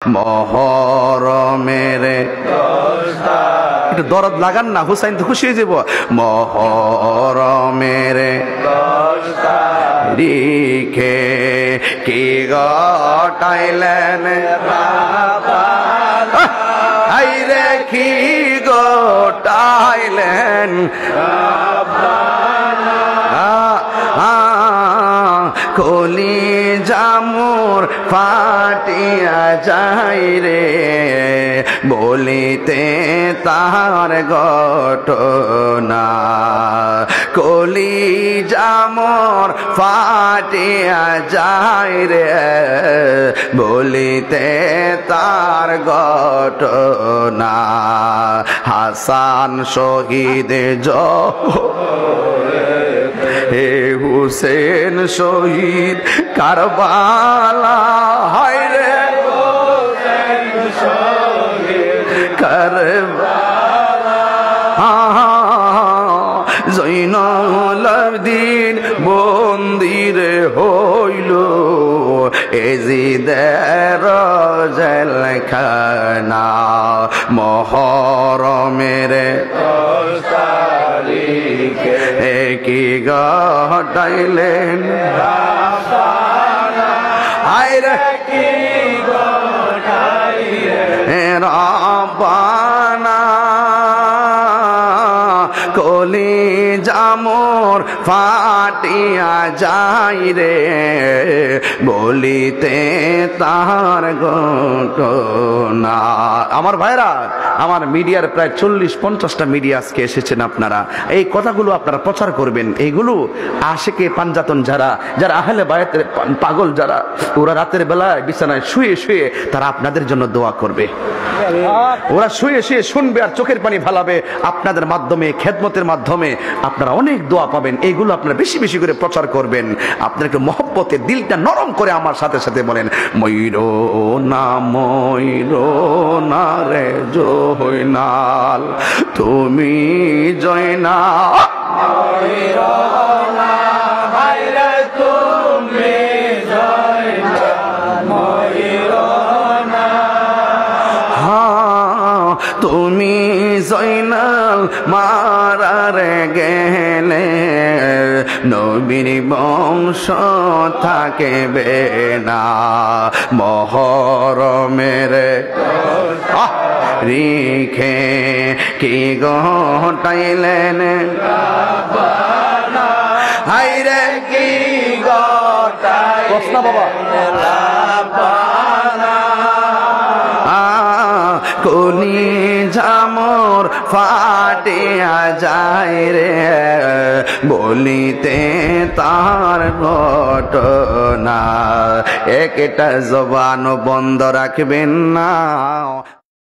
মহরমের একটু দরদ লাগান না, হুসাইন তো খুশি হয়ে যাব। মহরমের রিখে কি গটাইলেন হাইরে কি গটাইলেন কলি জামুর ফাটিয়া যাই রে বলিতে তার ঘটনা। কলি জামুর ফাটিয়া যাই রে বলিতে তার ঘটনা। হাসান শহীদ হে হুসেন শহীদ কারবালা হায় রে কারবালা জৈনুল আবদিন বন্দিরে হইল এজিদের জেলখানা। মহরমের কি গটাইলেন আইরে কি গটাইলেন রাব্বানা। কলি জামর ফাটিয়া যাই রে বলিতে তার ঘটনা। আমার ভাইরা, আমার মিডিয়ার প্রায় 40-50টা মিডিয়া আজকে এসেছেন। আপনারা এই কথাগুলো আপনারা প্রচার করবেন। এইগুলো আশেকে পাঞ্জাতন যারা যারা আহলে বায়াতের পাগল যারা, ওরা রাতের বেলায় বিছানায় শুয়ে শুয়ে তারা আপনাদের জন্য দোয়া করবে। ওরা শুয়ে শুয়ে শুনবে আর চোখের পানি ভালাবে। আপনাদের মাধ্যমে, খেদমতের মাধ্যমে আপনারা অনেক দোয়া পাবেন। এইগুলো আপনারা বেশি বেশি করে প্রচার করবেন। আপনার একটু মহব্বতে দিলটা নরম করে আমার সাথে সাথে বলেন ময়ূরো না রে জয়নাল তুমি জয়না তুমি জয়নাল মারারে গেলে নবীর বংশ থাকবে না। মহরমের রিখে কি গটাইলেন হাইরে কি গটাইলেন বাবা কলি জামর ফাটিয়া যায় রে বলিতে তার ঘটনা। একটা জবান বন্ধ রাখবেন না।